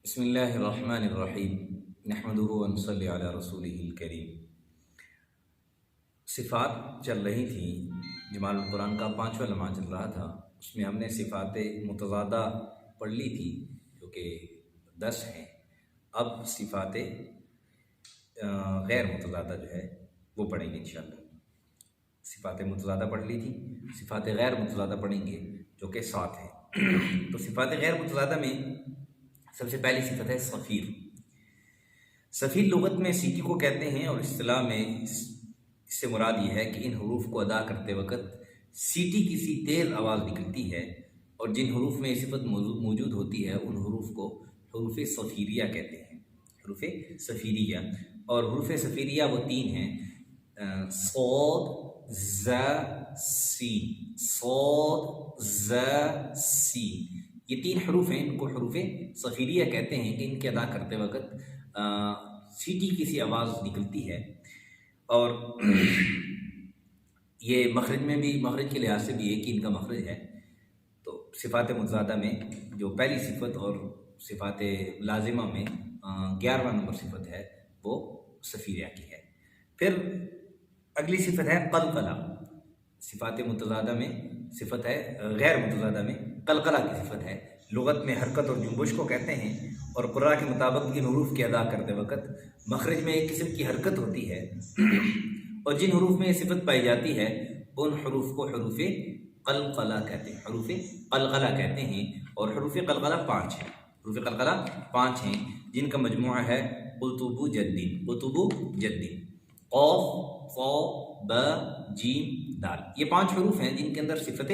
بسم اللہ الرحمن الرحیم نحمدہ ونصلی علی رسولہ الکریم۔ صفات چل رہی تھیں، جمال القرآن کا 5واں لمحہ چل رہا تھا، اس میں ہم نے صفات متضادہ پڑھ لی تھی جو کہ 10 ہیں۔ اب صفات غیر متضادہ جو ہے وہ پڑھیں گے انشاءاللہ۔ صفات متضادہ پڑھ لی تھی، صفات غیر متضادہ پڑھیں گے جو کہ 7 ہیں۔ تو صفات غیر متضادہ میں سب سے پہلی صفت ہے صفیر۔ صفیر لغت میں سیٹی کو کہتے ہیں، اور اصطلاح میں اس سے مراد یہ ہے کہ ان حروف کو ادا کرتے وقت سیٹی کی سی تیز آواز نکلتی ہے، اور جن حروف میں یہ صفت موجود ہوتی ہے ان حروف کو حروف صفیریہ کہتے ہیں۔ حروف صفیریہ، اور حروف صفیریہ وہ 3 ہیں: صاد، ز، سین۔ صاد، ز، سین، یہ 3 حروف ہیں، ان کو حروف صفیریہ کہتے ہیں کہ ان کے ادا کرتے وقت سیٹی کی سی آواز نکلتی ہے، اور یہ مخرج میں بھی، مخرج کے لحاظ سے بھی ایک ہی ان کا مخرج ہے۔ تو صفات متضادہ میں جو پہلی صفت اور صفات لازمہ میں 11واں نمبر صفت ہے وہ صفیریہ کی ہے۔ پھر اگلی صفت ہے قلقلہ۔ صفات متضادہ میں صفت ہے، غیر متضادہ میں قلقلہ کی صفت ہے۔ لغت میں حرکت اور جنبش کو کہتے ہیں، اور قراء کے مطابق ان حروف کے ادا کرتے وقت مخرج میں ایک قسم کی حرکت ہوتی ہے، اور جن حروف میں یہ صفت پائی جاتی ہے ان حروف کو حروف قلقلہ کہتے ہیں، حروف قلقلہ کہتے ہیں۔ اور حروف قلقلہ 5 ہیں، حروف قلقلہ 5 ہیں جن کا مجموعہ ہے قطب جدین، قطب جدین، قاف، ص، ب، جیم، دال۔ یہ 5 حروف ہیں جن کے اندر صفت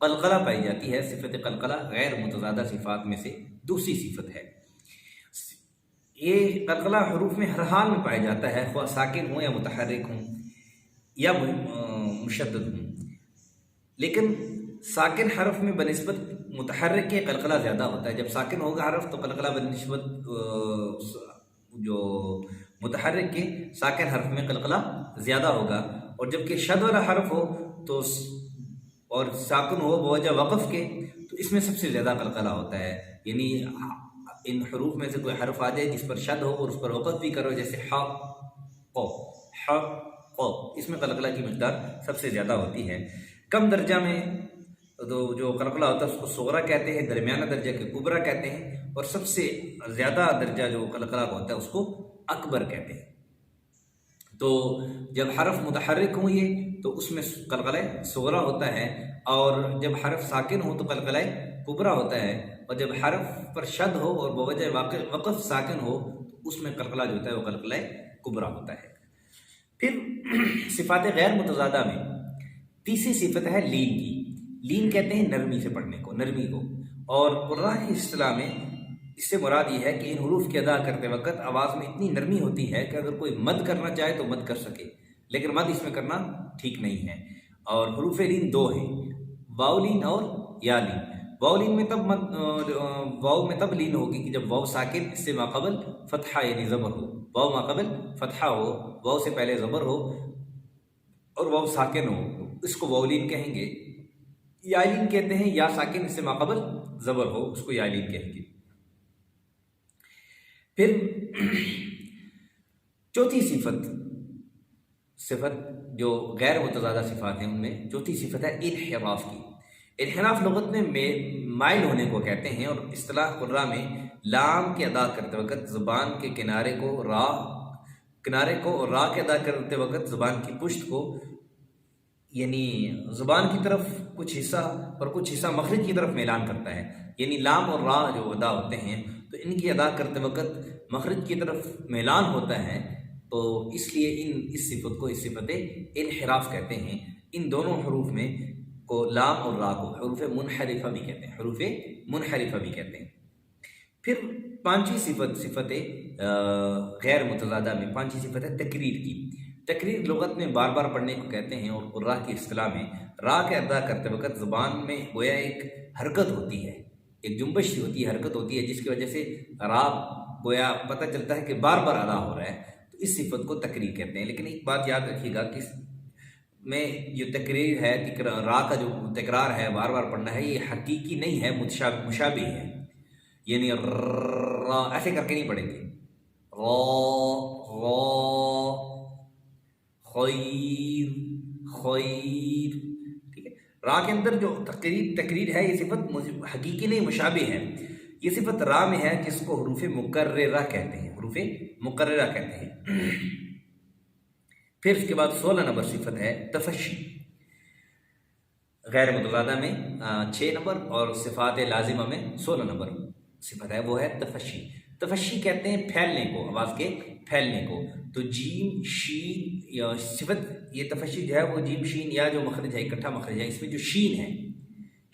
قلقلہ پائی جاتی ہے۔ صفت قلقلہ غیر متضادہ صفات میں سے دوسری صفت ہے۔ یہ قلقلہ حروف میں ہر حال میں پایا جاتا ہے، خواہ ساکن ہوں یا متحرک ہوں یا مشدد ہوں، لیکن ساکن حرف میں بنسبت متحرک کے قلقلہ زیادہ ہوتا ہے۔ جب ساکن ہوگا حرف تو قلقلہ بنسبت جو متحرک کے ساکن حرف میں قلقلہ زیادہ ہوگا، اور جبکہ شد والا حرف ہو تو اور ساکن ہو بوجہ وقف کے تو اس میں سب سے زیادہ قلقلہ ہوتا ہے۔ یعنی ان حروف میں سے کوئی حرف آ جائے جس پر شد ہو اور اس پر وقف بھی کرو، جیسے ح، ق، ح، ق، اس میں قلقلہ کی مقدار سب سے زیادہ ہوتی ہے۔ کم درجہ میں تو جو قلقلہ ہوتا ہے اس کو صغرا کہتے ہیں، درمیانہ درجہ کے کبرا کہتے ہیں، اور سب سے زیادہ درجہ جو قلقلہ کا ہوتا ہے اس کو اکبر کہتے ہیں۔ تو جب حرف متحرک ہوں یہ تو اس میں قلقلہ صغرا ہوتا ہے، اور جب حرف ساکن ہو تو قلقلہ کبرا ہوتا ہے، اور جب حرف پر شد ہو اور بوجہ وقف ساکن ہو تو اس میں قلقلہ جو ہوتا ہے وہ قلقلہ کبرا ہوتا ہے۔ پھر صفات غیر متضادہ میں تیسری صفت ہے لین کی۔ لین کہتے ہیں نرمی سے پڑھنے کو، نرمی کو، اور قراء کی اصطلاح میں اس سے مراد یہ ہے کہ ان حروف کی ادا کرتے وقت آواز میں اتنی نرمی ہوتی ہے کہ اگر کوئی مد کرنا چاہے تو مد کر سکے، لیکن مد اس میں کرنا ٹھیک نہیں ہے۔ اور حروف لین 2 ہیں، واو لین اور یا لین۔ واو لین میں واو میں تب لین ہوگی کہ جب واو ساکن اس سے ماقبل فتحہ یعنی زبر ہو، واو ماقبل فتحہ ہو، واو سے پہلے زبر ہو اور واو ساکن ہو، اس کو واو لین کہیں گے۔ یا لین کہتے ہیں یا ساکن اس سے ماقبل زبر ہو، اس کو یا لین کہیں گے۔ پھر چوتھی صفت جو غیر متضادہ صفات ہیں ان میں چوتھی صفت ہے انحراف کی۔ انحراف لغت میں مائل ہونے کو کہتے ہیں، اور اصطلاح قراء میں لام کے ادا کرتے وقت زبان کے کنارے کو اور را کے ادا کرتے وقت زبان کی پشت کو، یعنی زبان کی طرف کچھ حصہ اور کچھ حصہ مخرج کی طرف میلان کرتا ہے۔ یعنی لام اور را جو ادا ہوتے ہیں تو ان کی ادا کرتے وقت مخرج کی طرف میلان ہوتا ہے، تو اس لیے اس صفت کو صفت انحراف کہتے ہیں۔ ان دونوں حروف میں کو لام اور را کو حروف منحرفہ بھی کہتے ہیں، حروف منحرفہ بھی کہتے ہیں۔ پھر 5ویں صفت غیر متضادہ میں 5ویں صفت ہے تکریر کی۔ تکریر لغت میں بار بار پڑھنے کو کہتے ہیں، اور قراء کی اصطلاح میں را کے ادا کرتے وقت زبان میں گویا ایک حرکت ہوتی ہے، ایک جنبش سی ہوتی ہے، حرکت ہوتی ہے، جس کی وجہ سے را گویا پتہ چلتا ہے کہ بار بار ادا ہو رہا ہے، تو اس صفت کو تکریر کہتے ہیں۔ لیکن ایک بات یاد رکھیے گا کہ اس میں جو تکریر ہے، را کا جو تکرار ہے، بار بار پڑھنا ہے، یہ حقیقی نہیں ہے، مشابہ ہے۔ یعنی را ایسے کر کے نہیں پڑھیں گے، را خیر خیر، ٹھیک ہے۔ را کے اندر جو تقریر ہے یہ صفت حقیقی نہیں مشابہ ہے، یہ صفت را میں ہے جس کو حروف مقررہ کہتے ہیں، حروف مقررہ کہتے ہیں۔ پھر اس کے بعد 16 نمبر صفت ہے تفشی، غیر متضادہ میں 6 نمبر اور صفات لازمہ میں 16 نمبر صفت ہے، وہ ہے تفشی۔ تفشی کہتے ہیں پھیلنے کو، آواز کے پھیلنے کو۔ تو جیم شین یا صفت یہ تفشی جو ہے وہ جیم شین یا جو مخرج ہے اکٹھا مخرج ہے، اس میں جو شین ہے،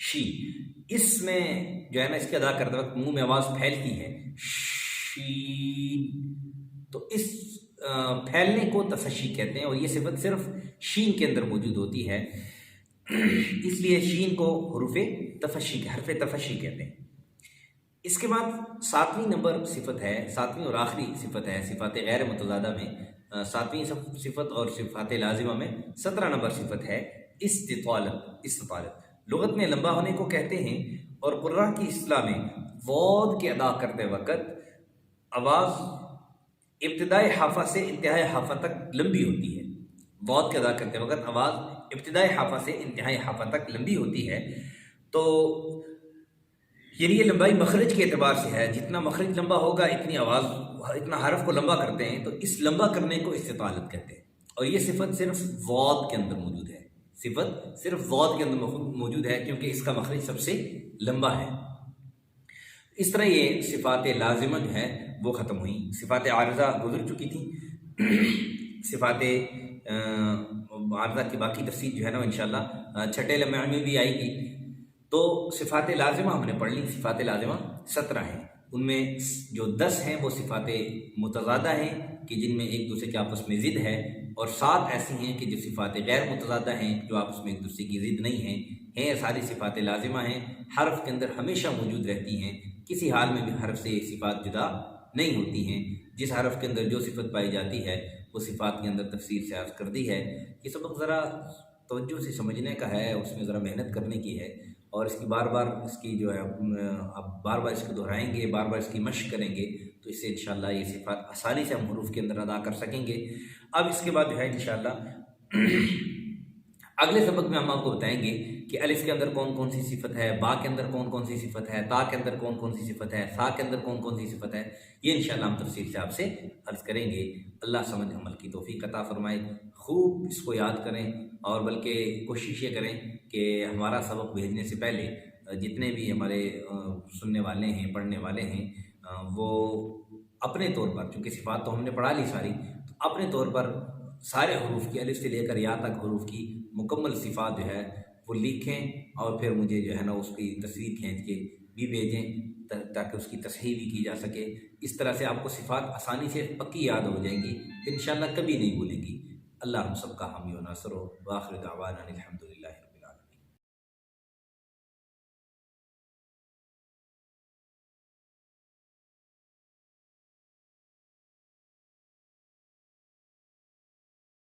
شین، اس میں جو ہے نا اس کے ادا کرتے وقت منہ میں آواز پھیلتی ہے، شین، تو اس پھیلنے کو تفشی کہتے ہیں، اور یہ صفت صرف شین کے اندر موجود ہوتی ہے، اس لیے شین کو حروف تفشی حرف تفشی کہتے ہیں۔ اس کے بعد 7ویں نمبر صفت ہے، 7ویں اور آخری صفت ہے صفات غیر متضادہ میں، 7ویں صفت اور صفات لازمہ میں 17 نمبر صفت ہے استطالت۔ استطالت لغت میں لمبا ہونے کو کہتے ہیں، اور قراء کی اصطلاح میں واد کے ادا کرتے وقت آواز ابتدائی حافہ سے انتہائی حافہ تک لمبی ہوتی ہے، واد کے ادا کرتے وقت آواز ابتدائی حافہ سے انتہائی حافہ تک لمبی ہوتی ہے۔ تو یعنی یہ لمبائی مخرج کے اعتبار سے ہے، جتنا مخرج لمبا ہوگا اتنی آواز، اتنا حرف کو لمبا کرتے ہیں، تو اس لمبا کرنے کو استطالت کہتے ہیں، اور یہ صفت صرف واد کے اندر موجود ہے، صفت صرف واد کے اندر موجود ہے کیونکہ اس کا مخرج سب سے لمبا ہے۔ اس طرح یہ صفات لازمہ جو ہے وہ ختم ہوئیں، صفات عارضہ گزر چکی تھیں، صفات عارضہ کی باقی تفصیل جو ہے نا انشاءاللہ چھٹے لمحے میں بھی آئے گی۔ تو صفات لازمہ ہم نے پڑھ لی، صفات لازمہ 17 ہیں، ان میں جو 10 ہیں وہ صفات متضادہ ہیں کہ جن میں ایک دوسرے کے آپس میں ضد ہے، اور 7 ایسی ہیں کہ جو صفات غیر متضادہ ہیں جو آپس میں ایک دوسرے کی ضد نہیں ہیں ساری صفات لازمہ ہیں، حرف کے اندر ہمیشہ موجود رہتی ہیں، کسی حال میں بھی حرف سے صفات جدا نہیں ہوتی ہیں، جس حرف کے اندر جو صفت پائی جاتی ہے وہ صفات کے اندر تفصیل سے عرض کر دی ہے۔ یہ سبق ذرا توجہ سے سمجھنے کا ہے، اس میں ذرا محنت کرنے کی ہے، اور اس کی بار بار اس کی جو ہے اب بار بار اس کو دہرائیں گے، بار بار اس کی مشق کریں گے، تو اس سے انشاءاللہ یہ صفات آسانی سے ہم حروف کے اندر ادا کر سکیں گے۔ اب اس کے بعد جو ہے انشاءاللہ اگلے سبق میں ہم آپ کو بتائیں گے کہ الف کے اندر کون کون سی صفت ہے، با کے اندر کون کون سی صفت ہے، تا کے اندر کون کون سی صفت ہے، سا کے اندر کون کون سی صفت ہے، یہ انشاءاللہ ہم تفصیل سے آپ سے عرض کریں گے۔ اللہ سمجھ عمل کی توفیق عطا فرمائے، خوب اس کو یاد کریں، اور بلکہ کوشش یہ کریں کہ ہمارا سبق بھیجنے سے پہلے جتنے بھی ہمارے سننے والے ہیں، پڑھنے والے ہیں، وہ اپنے طور پر، چونکہ صفات تو ہم نے پڑھا لی ساری، تو اپنے طور پر سارے حروف کی الف سے لے کر یا تک حروف کی مکمل صفات جو ہے وہ لکھیں، اور پھر مجھے جو ہے نا اس کی تصویر کھینچ کے بھی بھیجیں تاکہ اس کی تصحیح بھی کی جا سکے۔ اس طرح سے آپ کو صفات آسانی سے پکی یاد ہو جائیں گی، انشاءاللہ کبھی نہیں بھولیں گی۔ اللہ ہم سب کا حامی و ناصر ہو، وآخر دعوانا الحمدللہ۔